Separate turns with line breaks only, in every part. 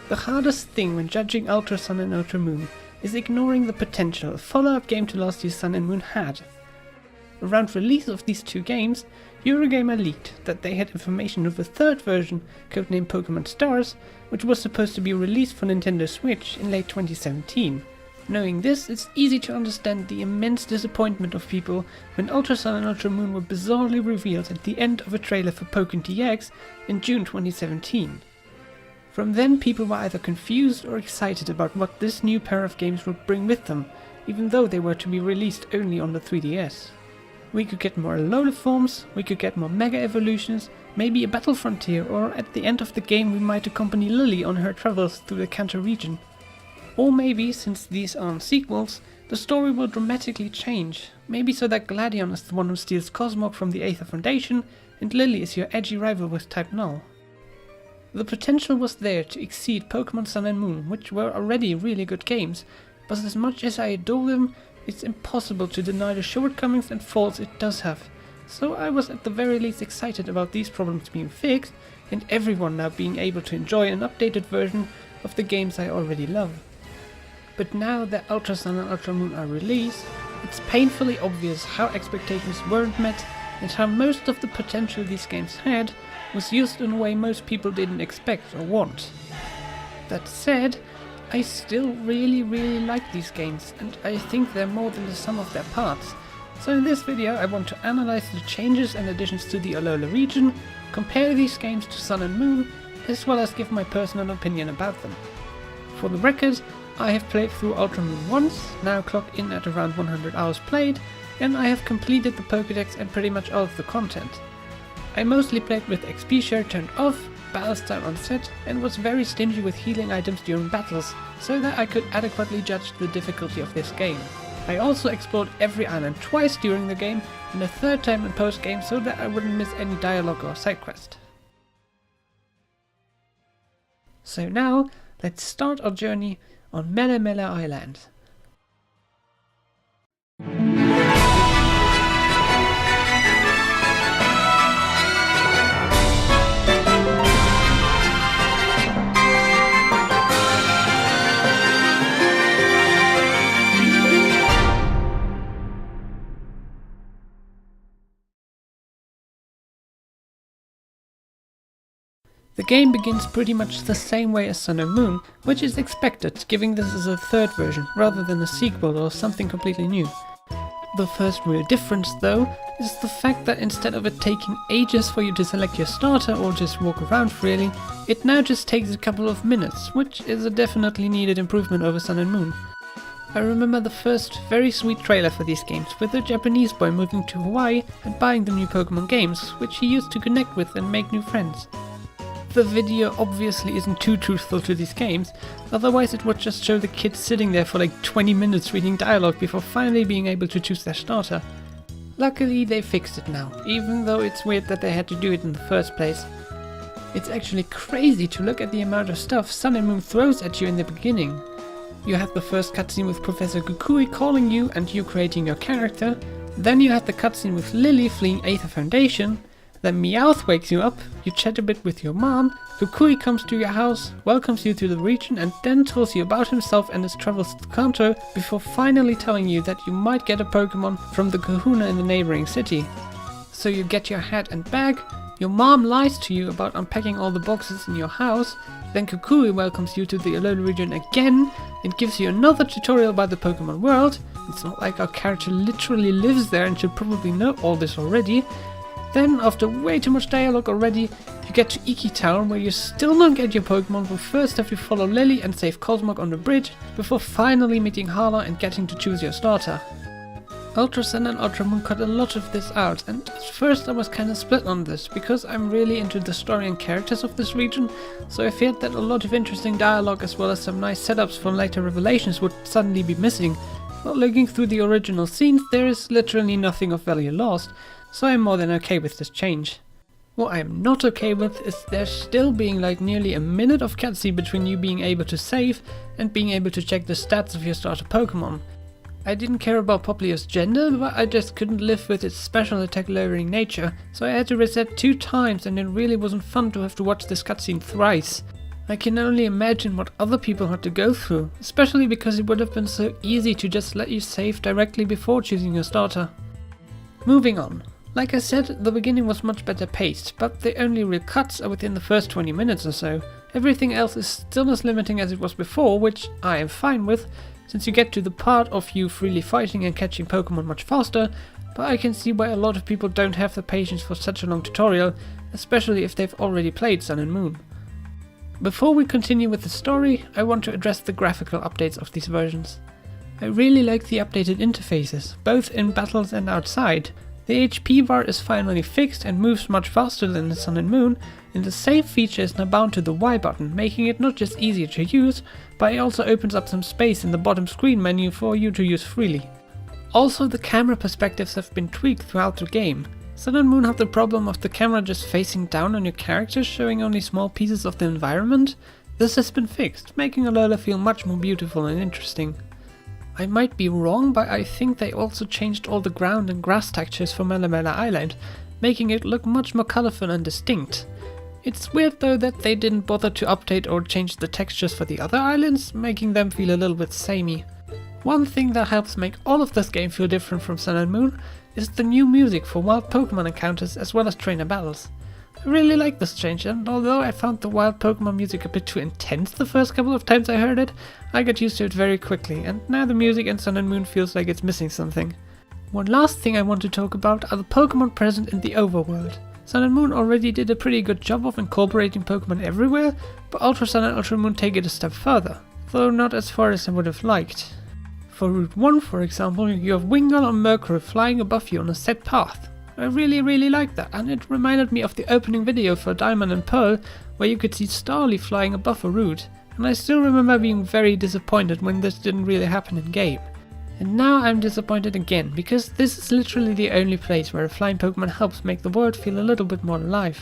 The hardest thing when judging Ultra Sun and Ultra Moon is ignoring the potential a follow-up game to last year's Sun and Moon had. Around release of these two games, Eurogamer leaked that they had information of a third version, codenamed Pokémon Stars, which was supposed to be released for Nintendo Switch in late 2017. Knowing this, it's easy to understand the immense disappointment of people when Ultra Sun and Ultra Moon were bizarrely revealed at the end of a trailer for Pokémon DX in June 2017. From then, people were either confused or excited about what this new pair of games would bring with them, even though they were to be released only on the 3DS. We could get more Alola forms, we could get more Mega Evolutions, maybe a Battle Frontier, or at the end of the game we might accompany Lily on her travels through the Kanto region. Or maybe, since these aren't sequels, the story will dramatically change, maybe so that Gladion is the one who steals Cosmog from the Aether Foundation, and Lily is your edgy rival with Type Null. The potential was there to exceed Pokémon Sun and Moon, which were already really good games, but as much as I adore them, it's impossible to deny the shortcomings and faults it does have. So I was at the very least excited about these problems being fixed, and everyone now being able to enjoy an updated version of the games I already love. But now that Ultra Sun and Ultra Moon are released, it's painfully obvious how expectations weren't met and how most of the potential these games had was used in a way most people didn't expect or want. That said, I still really like these games, and I think they're more than the sum of their parts. So in this video I want to analyze the changes and additions to the Alola region, compare these games to Sun and Moon, as well as give my personal opinion about them. For the record, I have played through Ultra Moon once, now clocked in at around 100 hours played, and I have completed the Pokédex and pretty much all of the content. I mostly played with XP share turned off, battle style on set, and was very stingy with healing items during battles, so that I could adequately judge the difficulty of this game. I also explored every island twice during the game, and a third time in post-game so that I wouldn't miss any dialogue or side quest. So now, let's start our journey on Melemele Island. The game begins pretty much the same way as Sun and Moon, which is expected, given this is a third version rather than a sequel or something completely new. The first real difference, though, is the fact that instead of it taking ages for you to select your starter or just walk around freely, it now just takes a couple of minutes, which is a definitely needed improvement over Sun and Moon. I remember the first very sweet trailer for these games, with a Japanese boy moving to Hawaii and buying the new Pokémon games, which he used to connect with and make new friends. The video obviously isn't too truthful to these games, otherwise it would just show the kids sitting there for like 20 minutes reading dialogue before finally being able to choose their starter. Luckily they fixed it now, even though it's weird that they had to do it in the first place. It's actually crazy to look at the amount of stuff Sun and Moon throws at you in the beginning. You have the first cutscene with Professor Kukui calling you and you creating your character, then you have the cutscene with Lily fleeing Aether Foundation, then Meowth wakes you up, you chat a bit with your mom, Kukui comes to your house, welcomes you to the region and then tells you about himself and his travels to Kanto before finally telling you that you might get a Pokémon from the kahuna in the neighboring city. So you get your hat and bag, your mom lies to you about unpacking all the boxes in your house, then Kukui welcomes you to the Alola region again and gives you another tutorial about the Pokémon world. It's not like our character literally lives there and should probably know all this already. Then, after way too much dialogue already, you get to Iki Town where you still don't get your Pokémon, but first have to follow Lily and save Cosmog on the bridge, before finally meeting Hala and getting to choose your starter. Ultra Sun and Ultra Moon cut a lot of this out, and at first I was kinda split on this, because I'm really into the story and characters of this region, so I feared that a lot of interesting dialogue as well as some nice setups for later revelations would suddenly be missing. But looking through the original scenes, there is literally nothing of value lost, so I'm more than okay with this change. What I am not okay with is there still being like nearly a minute of cutscene between you being able to save and being able to check the stats of your starter Pokémon. I didn't care about Poplio's gender, but I just couldn't live with its special attack lowering nature, so I had to reset 2 times and it really wasn't fun to have to watch this cutscene thrice. I can only imagine what other people had to go through, especially because it would have been so easy to just let you save directly before choosing your starter. Moving on. Like I said, the beginning was much better paced, but the only real cuts are within the first 20 minutes or so. Everything else is still as limiting as it was before, which I am fine with, since you get to the part of you freely fighting and catching Pokémon much faster, but I can see why a lot of people don't have the patience for such a long tutorial, especially if they've already played Sun and Moon. Before we continue with the story, I want to address the graphical updates of these versions. I really like the updated interfaces, both in battles and outside. The HP bar is finally fixed and moves much faster than in Sun and Moon, and the save feature is now bound to the Y button, making it not just easier to use, but it also opens up some space in the bottom screen menu for you to use freely. Also, the camera perspectives have been tweaked throughout the game. Sun and Moon have the problem of the camera just facing down on your characters, showing only small pieces of the environment. This has been fixed, making Alola feel much more beautiful and interesting. I might be wrong, but I think they also changed all the ground and grass textures for Melamela Island, making it look much more colourful and distinct. It's weird though that they didn't bother to update or change the textures for the other islands, making them feel a little bit samey. One thing that helps make all of this game feel different from Sun and Moon is the new music for wild Pokémon encounters as well as trainer battles. I really like this change, and although I found the wild Pokémon music a bit too intense the first couple of times I heard it, I got used to it very quickly, and now the music in Sun and Moon feels like it's missing something. One last thing I want to talk about are the Pokémon present in the overworld. Sun and Moon already did a pretty good job of incorporating Pokémon everywhere, but Ultra Sun and Ultra Moon take it a step further, though not as far as I would have liked. For Route 1, for example, you have Wingull and Murkrow flying above you on a set path. I really liked that, and it reminded me of the opening video for Diamond and Pearl, where you could see Starly flying above a route, and I still remember being very disappointed when this didn't really happen in game. And now I'm disappointed again, because this is literally the only place where a flying Pokémon helps make the world feel a little bit more alive.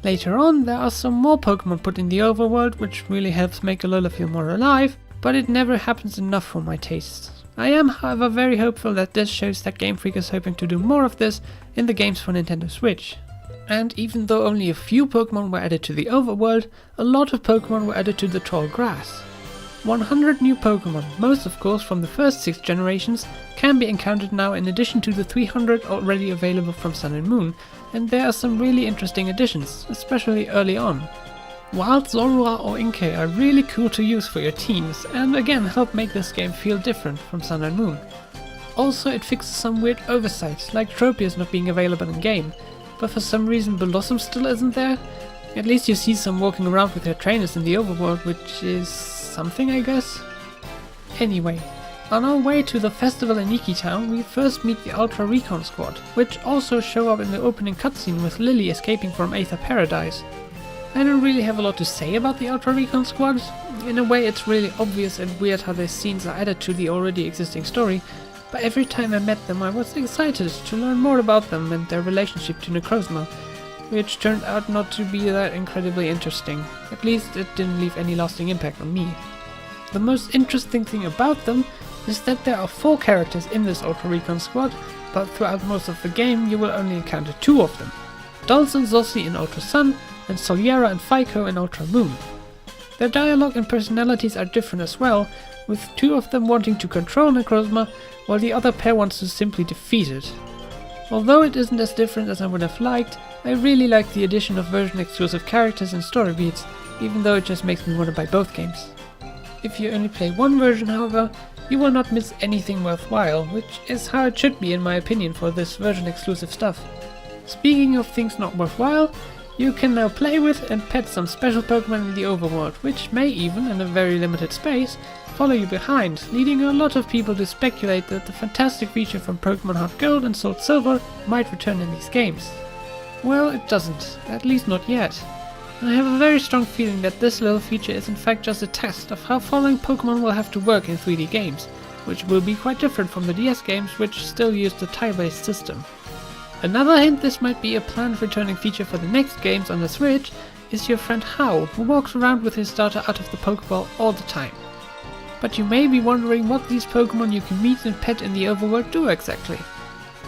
Later on, there are some more Pokémon put in the overworld, which really helps make Alola feel more alive, but it never happens enough for my tastes. I am, however, very hopeful that this shows that Game Freak is hoping to do more of this in the games for Nintendo Switch. And even though only a few Pokémon were added to the overworld, a lot of Pokémon were added to the tall grass. 100 new Pokémon, most of course from the first 6 generations, can be encountered now in addition to the 300 already available from Sun and Moon, and there are some really interesting additions, especially early on. Wild Zorua or Inkay are really cool to use for your teams, and again help make this game feel different from Sun and Moon. Also, it fixes some weird oversights, like Tropius not being available in game, but for some reason Blossom still isn't there. At least you see some walking around with their trainers in the overworld, which is something, I guess. Anyway, on our way to the festival in Iki Town, we first meet the Ultra Recon Squad, which also show up in the opening cutscene with Lily escaping from Aether Paradise. I don't really have a lot to say about the Ultra Recon Squad. In a way, it's really obvious and weird how their scenes are added to the already existing story, but every time I met them I was excited to learn more about them and their relationship to Necrozma, which turned out not to be that incredibly interesting. At least it didn't leave any lasting impact on me. The most interesting thing about them is that there are 4 characters in this Ultra Recon Squad, but throughout most of the game you will only encounter 2 of them. Dulce and Zossie in Ultra Sun, and Soliera and Fico in Ultra Moon. Their dialogue and personalities are different as well, with 2 of them wanting to control Necrozma, while the other pair wants to simply defeat it. Although it isn't as different as I would have liked, I really like the addition of version-exclusive characters and story beats, even though it just makes me want to buy both games. If you only play one version, however, you will not miss anything worthwhile, which is how it should be in my opinion for this version-exclusive stuff. Speaking of things not worthwhile, you can now play with and pet some special Pokémon in the overworld, which may even, in a very limited space, follow you behind, leading a lot of people to speculate that the fantastic feature from Pokémon Heart Gold and Soul Silver might return in these games. Well, it doesn't, at least not yet. I have a very strong feeling that this little feature is in fact just a test of how following Pokémon will have to work in 3D games, which will be quite different from the DS games which still use the tile-based system. Another hint this might be a planned returning feature for the next games on the Switch is your friend Hao, who walks around with his starter out of the Pokéball all the time. But you may be wondering what these Pokemon you can meet and pet in the overworld do exactly.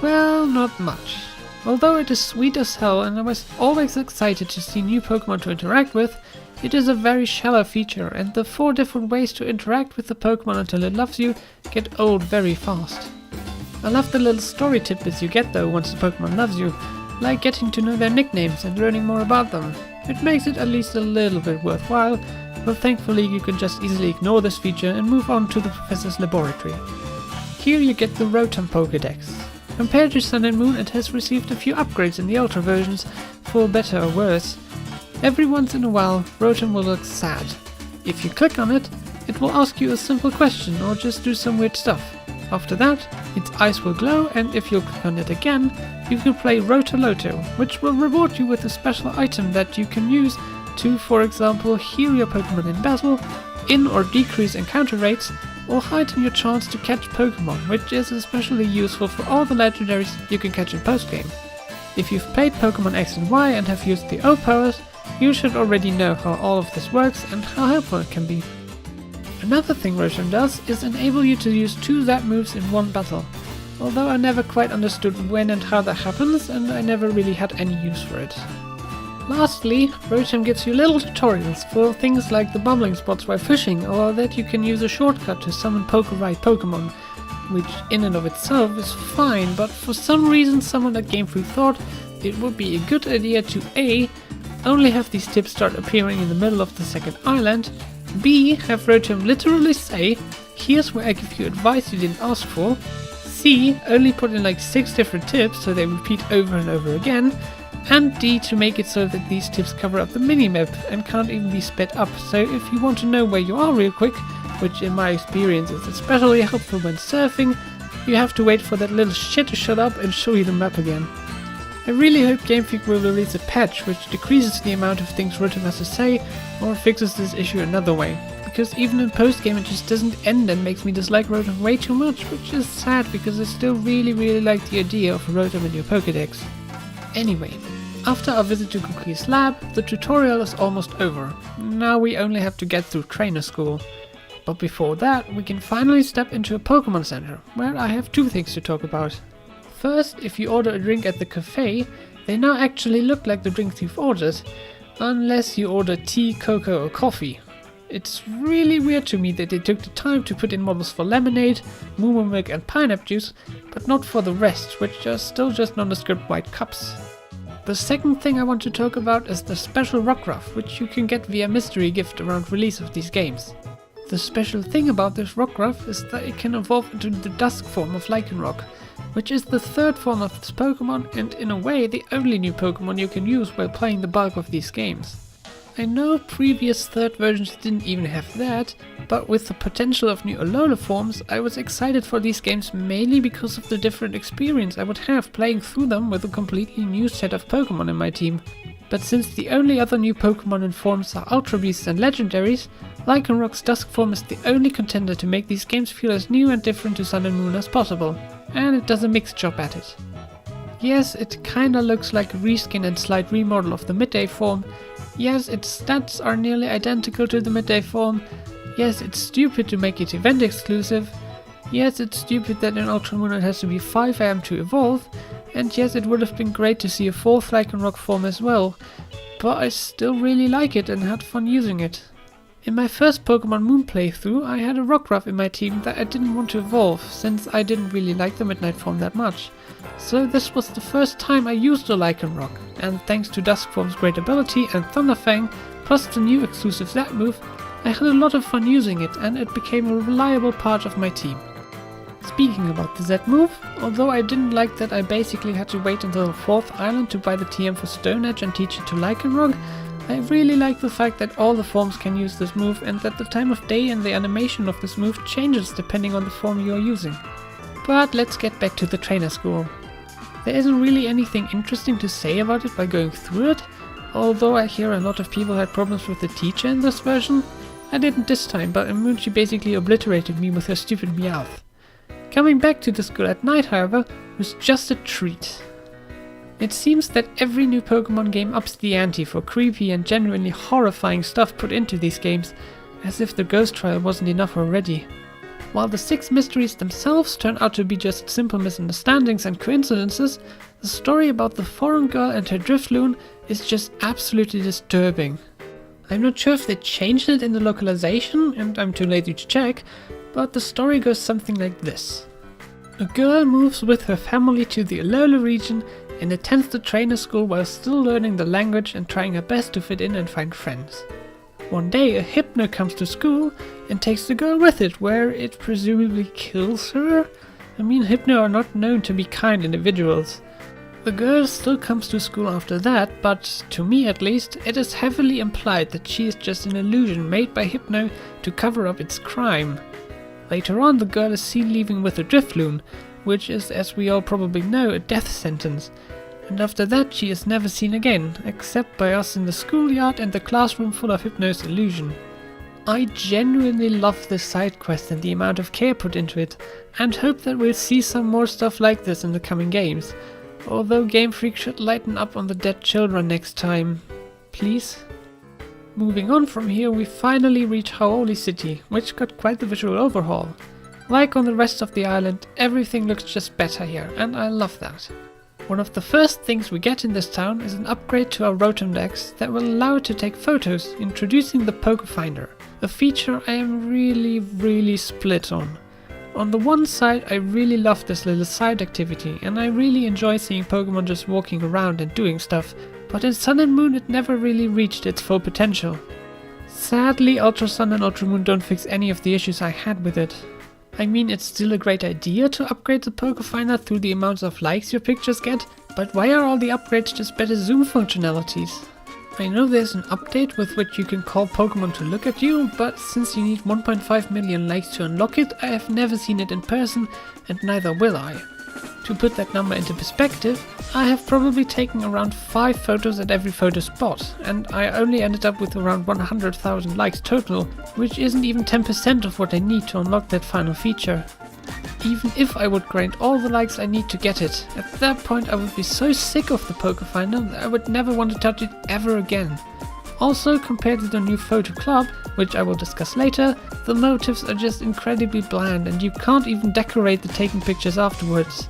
Well, not much. Although it is sweet as hell and I was always excited to see new Pokemon to interact with, It is a very shallow feature, and the 4 different ways to interact with the Pokémon until it loves you get old very fast. I love the little story tidbits you get though once the Pokémon loves you, like getting to know their nicknames and learning more about them. It makes it at least a little bit worthwhile, but thankfully you can just easily ignore this feature and move on to the Professor's laboratory. Here you get the Rotom Pokédex. Compared to Sun and Moon, it has received a few upgrades in the Ultra versions, for better or worse. Every once in a while, Rotom will look sad. If you click on it, it will ask you a simple question or just do some weird stuff. After that, its eyes will glow, and if you click on it again, you can play Rotoloto, which will reward you with a special item that you can use to, for example, heal your Pokémon in battle, or decrease encounter rates, or heighten your chance to catch Pokémon, which is especially useful for all the legendaries you can catch in post-game. If you've played Pokémon X and Y and have used the O powers, you should already know how all of this works and how helpful it can be. Another thing Rotom does is enable you to use 2 Zap moves in one battle, although I never quite understood when and how that happens, and I never really had any use for it. Lastly, Rotom gives you little tutorials for things like the bumbling spots while fishing, or that you can use a shortcut to summon Pokerite Pokémon, which in and of itself is fine, but for some reason someone at Game Freak thought it would be a good idea to A. only have these tips start appearing in the middle of the second island, B. have Rotom literally say, "Here's where I give you advice you didn't ask for," C. only put in like 6 different tips so they repeat over and over again, and D. to make it so that these tips cover up the minimap and can't even be sped up, so if you want to know where you are real quick, which in my experience is especially helpful when surfing, you have to wait for that little shit to shut up and show you the map again. I really hope Game Freak will release a patch which decreases the amount of things Rotom has to say, or fixes this issue another way, because even in post-game it just doesn't end and makes me dislike Rotom way too much, which is sad because I still really like the idea of a Rotom in your Pokédex. Anyway, after our visit to Cookie's lab, the tutorial is almost over. Now we only have to get through trainer school. But before that, we can finally step into a Pokémon Center, where I have 2 things to talk about. First, if you order a drink at the cafe, they now actually look like the drinks you've ordered, unless you order tea, cocoa or coffee. It's really weird to me that they took the time to put in models for lemonade, moo milk and pineapple juice, but not for the rest, which are still just nondescript white cups. The second thing I want to talk about is the special Rockruff, which you can get via mystery gift around release of these games. The special thing about this Rockruff is that it can evolve into the Dusk form of Lycanroc, which is the 3rd form of this Pokémon and in a way the only new Pokémon you can use while playing the bulk of these games. I know previous 3rd versions didn't even have that, but with the potential of new Alola forms, I was excited for these games mainly because of the different experience I would have playing through them with a completely new set of Pokémon in my team. But since the only other new Pokémon in forms are Ultra Beasts and Legendaries, Lycanroc's Dusk form is the only contender to make these games feel as new and different to Sun and Moon as possible, and it does a mixed job at it. Yes, it kinda looks like a reskin and slight remodel of the Midday form. Yes, its stats are nearly identical to the Midday form. Yes, it's stupid to make it event exclusive. Yes, it's stupid that in Ultra Moon it has to be 5 AM to evolve. And yes, it would have been great to see a 4th Lycanroc form as well. But I still really like it and had fun using it. In my first Pokemon Moon playthrough, I had a Rockruff in my team that I didn't want to evolve, since I didn't really like the Midnight form that much. So this was the first time I used a Lycanroc, and thanks to Dusk form's great ability and Thunderfang, plus the new exclusive Zap move, I had a lot of fun using it and it became a reliable part of my team. Speaking about the Z move, although I didn't like that I basically had to wait until the 4th island to buy the TM for Stone Edge and teach it to Lycanroc, I really like the fact that all the forms can use this move and that the time of day and the animation of this move changes depending on the form you are using. But let's get back to the trainer school. There isn't really anything interesting to say about it by going through it, although I hear a lot of people had problems with the teacher in this version. I didn't this time, but in Moon she basically obliterated me with her stupid Meowth. Coming back to the school at night, however, was just a treat. It seems that every new Pokemon game ups the ante for creepy and genuinely horrifying stuff put into these games, as if the Ghost Trial wasn't enough already. While the 6 mysteries themselves turn out to be just simple misunderstandings and coincidences, the story about the foreign girl and her Drifloon is just absolutely disturbing. I'm not sure if they changed it in the localization, and I'm too lazy to check, but the story goes something like this. A girl moves with her family to the Alola region and attends the trainer school while still learning the language and trying her best to fit in and find friends. One day a Hypno comes to school and takes the girl with it, where it presumably kills her? I mean, Hypno are not known to be kind individuals. The girl still comes to school after that, but to me at least, it is heavily implied that she is just an illusion made by Hypno to cover up its crime. Later on, the girl is seen leaving with a Drifloon, which is, as we all probably know, a death sentence. And after that she is never seen again, except by us in the schoolyard and the classroom full of Hypno's illusion. I genuinely love this side quest and the amount of care put into it, and hope that we'll see some more stuff like this in the coming games. Although Game Freak should lighten up on the dead children next time. Please? Moving on from here, we finally reach Hau'oli City, which got quite the visual overhaul. Like on the rest of the island, everything looks just better here, and I love that. One of the first things we get in this town is an upgrade to our Rotom Dex that will allow it to take photos, introducing the Poke Finder, a feature I am really split on. On the one side, I really love this little side activity, and I really enjoy seeing Pokemon just walking around and doing stuff, but in Sun and Moon it never really reached its full potential. Sadly, Ultra Sun and Ultra Moon don't fix any of the issues I had with it. I mean, it's still a great idea to upgrade the Poke Finder through the amounts of likes your pictures get, but why are all the upgrades just better zoom functionalities? I know there's an update with which you can call Pokemon to look at you, but since you need 1.5 million likes to unlock it, I have never seen it in person, and neither will I. To put that number into perspective, I have probably taken around 5 photos at every photo spot, and I only ended up with around 100,000 likes total, which isn't even 10% of what I need to unlock that final feature. Even if I would grind all the likes I need to get it, at that point I would be so sick of the Poke Finder that I would never want to touch it ever again. Also, compared to the new Photo Club, which I will discuss later, the motifs are just incredibly bland and you can't even decorate the taken pictures afterwards.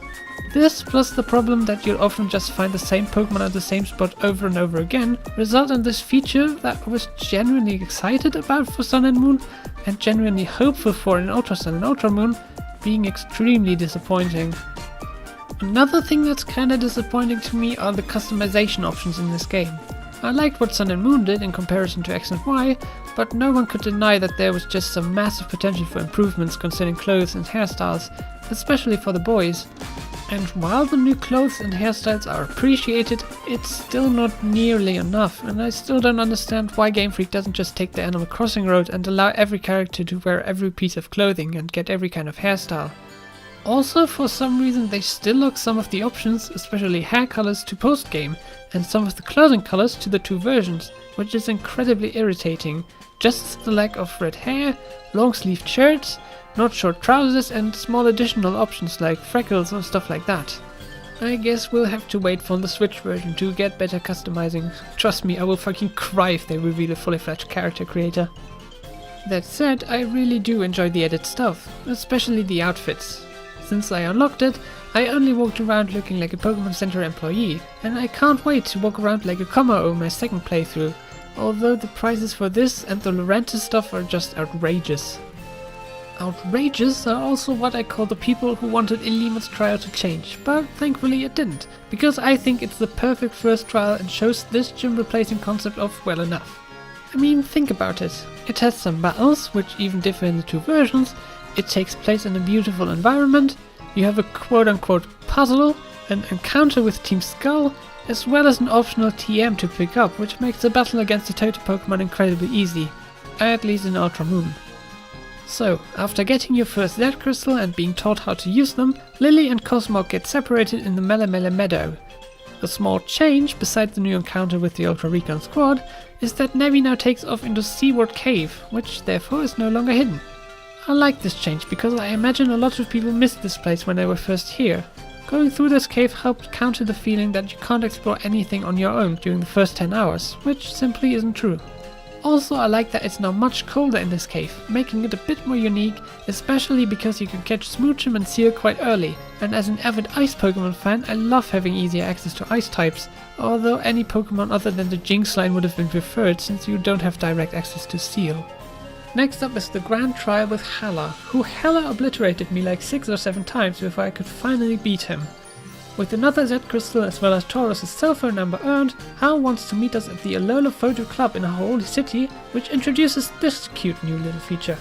This, plus the problem that you'll often just find the same Pokemon at the same spot over and over again, result in this feature that I was genuinely excited about for Sun and Moon, and genuinely hopeful for in Ultra Sun and Ultra Moon, being extremely disappointing. Another thing that's kinda disappointing to me are the customization options in this game. I liked what Sun and Moon did in comparison to X and Y, but no one could deny that there was just some massive potential for improvements concerning clothes and hairstyles, especially for the boys. And while the new clothes and hairstyles are appreciated, it's still not nearly enough, and I still don't understand why Game Freak doesn't just take the Animal Crossing road and allow every character to wear every piece of clothing and get every kind of hairstyle. Also, for some reason they still lock some of the options, especially hair colors, to post-game, and some of the clothing colors to the 2 versions, which is incredibly irritating. Just the lack of red hair, long-sleeved shirts, not short trousers, and small additional options like freckles or stuff like that. I guess we'll have to wait for the Switch version to get better customizing. Trust me, I will fucking cry if they reveal a fully fledged character creator. That said, I really do enjoy the added stuff, especially the outfits. Since I unlocked it, I only walked around looking like a Pokemon Center employee, and I can't wait to walk around like a Kommo-o my second playthrough, although the prices for this and the Lurantis stuff are just outrageous. Outrageous are also what I call the people who wanted Ilima's trial to change, but thankfully it didn't, because I think it's the perfect first trial and shows this gym replacing concept off well enough. I mean, think about it. It has some battles, which even differ in the 2 versions, it takes place in a beautiful environment, you have a quote-unquote puzzle, an encounter with Team Skull, as well as an optional TM to pick up, which makes the battle against the total Pokemon incredibly easy, at least in Ultra Moon. So, after getting your first Dead Crystal and being taught how to use them, Lily and Cosmog get separated in the Melemele Meadow. A small change, besides the new encounter with the Ultra Recon squad, is that Navi now takes off into Seaward Cave, which therefore is no longer hidden. I like this change because I imagine a lot of people missed this place when they were first here. Going through this cave helped counter the feeling that you can't explore anything on your own during the first 10 hours, which simply isn't true. Also, I like that it's now much colder in this cave, making it a bit more unique, especially because you can catch Smoochum and Seal quite early, and as an avid ice Pokemon fan, I love having easier access to ice types, although any Pokemon other than the Jinx line would have been preferred since you don't have direct access to Seal. Next up is the Grand Trial with Hala, who hella obliterated me like 6 or 7 times before I could finally beat him. With another Z Crystal as well as Taurus' cell phone number earned, Hal wants to meet us at the Alola Photo Club in Holy City, which introduces this cute new little feature.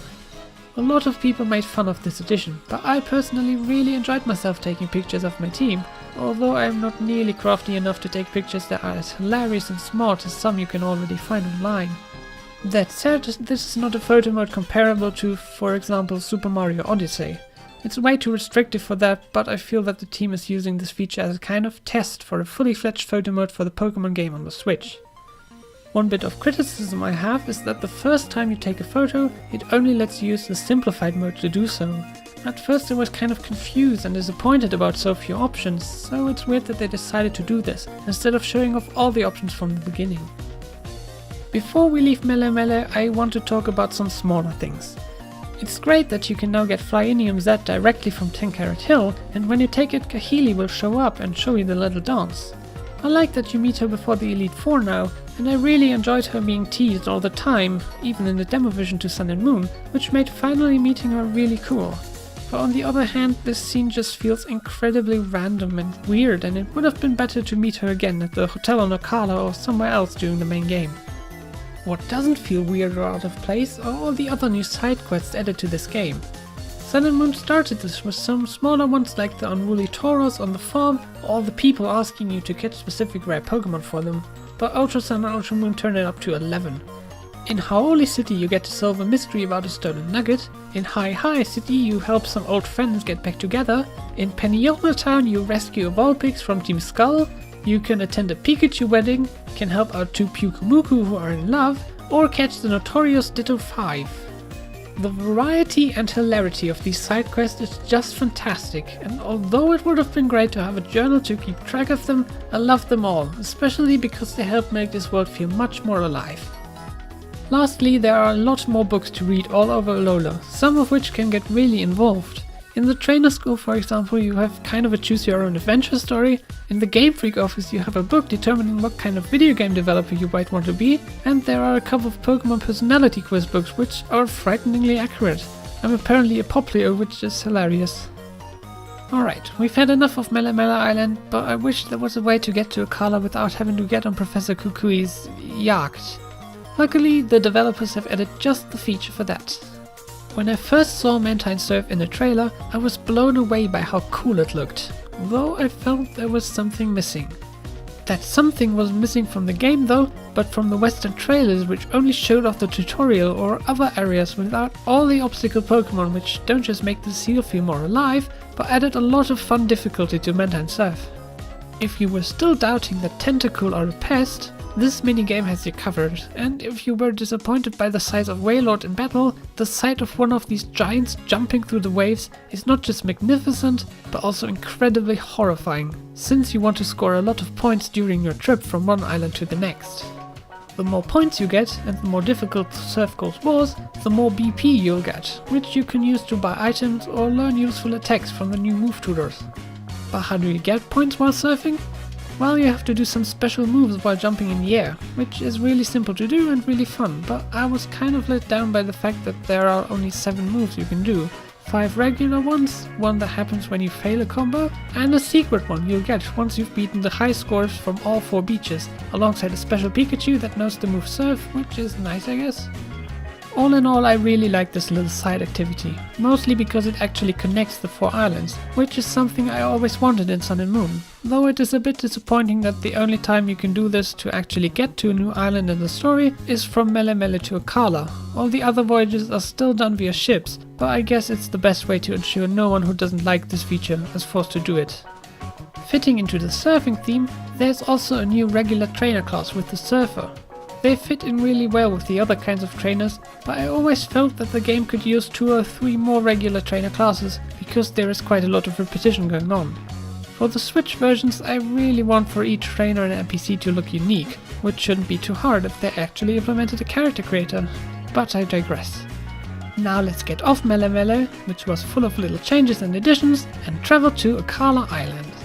A lot of people made fun of this addition, but I personally really enjoyed myself taking pictures of my team, although I am not nearly crafty enough to take pictures that are as hilarious and smart as some you can already find online. That said, this is not a photo mode comparable to, for example, Super Mario Odyssey. It's way too restrictive for that, but I feel that the team is using this feature as a kind of test for a fully fledged photo mode for the Pokémon game on the Switch. One bit of criticism I have is that the first time you take a photo, it only lets you use the simplified mode to do so. At first I was kind of confused and disappointed about so few options, so it's weird that they decided to do this, instead of showing off all the options from the beginning. Before we leave Mele Mele, I want to talk about some smaller things. It's great that you can now get Flyinium Z directly from 10 Carat Hill, and when you take it, Kahili will show up and show you the little dance. I like that you meet her before the Elite Four now, and I really enjoyed her being teased all the time, even in the demo vision to Sun and Moon, which made finally meeting her really cool. But on the other hand, this scene just feels incredibly random and weird, and it would have been better to meet her again at the hotel on Okala or somewhere else during the main game. What doesn't feel weird or out of place are all the other new side quests added to this game. Sun and Moon started this with some smaller ones like the unruly Tauros on the farm, or the people asking you to catch specific rare Pokemon for them, but Ultra Sun and Ultra Moon turned it up to 11. In Holy City you get to solve a mystery about a stolen nugget, in High City you help some old friends get back together, in Paniona Town you rescue a Vulpix from Team Skull, you can attend a Pikachu wedding, can help out 2 Pyukumuku who are in love, or catch the notorious Ditto 5. The variety and hilarity of these side quests is just fantastic, and although it would have been great to have a journal to keep track of them, I love them all, especially because they help make this world feel much more alive. Lastly, there are a lot more books to read all over Alola, some of which can get really involved. In the trainer school, for example, you have kind of a choose-your-own-adventure story. In the Game Freak office you have a book determining what kind of video game developer you might want to be, and there are a couple of Pokemon personality quiz books which are frighteningly accurate. I'm apparently a Poplio, which is hilarious. Alright, we've had enough of Mele Mele Island, but I wish there was a way to get to Okala without having to get on Professor Kukui's yacht. Luckily, the developers have added just the feature for that. When I first saw Mantine Surf in the trailer, I was blown away by how cool it looked, though I felt there was something missing. That something was missing from the game though, but from the Western trailers which only showed off the tutorial or other areas without all the obstacle Pokemon which don't just make the seal feel more alive, but added a lot of fun difficulty to Mantine Surf. If you were still doubting that Tentacool are a pest, this minigame has you covered, and if you were disappointed by the size of Wailord in battle, the sight of one of these giants jumping through the waves is not just magnificent, but also incredibly horrifying, since you want to score a lot of points during your trip from one island to the next. The more points you get, and the more difficult the surf course was, the more BP you'll get, which you can use to buy items or learn useful attacks from the new move tutors. But how do you get points while surfing? Well, you have to do some special moves while jumping in the air, which is really simple to do and really fun, but I was kind of let down by the fact that there are only 7 moves you can do. 5 regular ones, one that happens when you fail a combo, and a secret one you'll get once you've beaten the high scores from all 4 beaches, alongside a special Pikachu that knows the move Surf, which is nice I guess. All in all, I really like this little side activity, mostly because it actually connects the 4 islands, which is something I always wanted in Sun and Moon, though it is a bit disappointing that the only time you can do this to actually get to a new island in the story is from Mele Mele to Okala. All the other voyages are still done via ships, but I guess it's the best way to ensure no one who doesn't like this feature is forced to do it. Fitting into the surfing theme, there's also a new regular trainer class with the Surfer. They fit in really well with the other kinds of trainers, but I always felt that the game could use 2 or 3 more regular trainer classes, because there is quite a lot of repetition going on. For the Switch versions, I really want for each trainer and NPC to look unique, which shouldn't be too hard if they actually implemented a character creator. But I digress. Now let's get off Mele Mele, which was full of little changes and additions, and travel to Akala Island.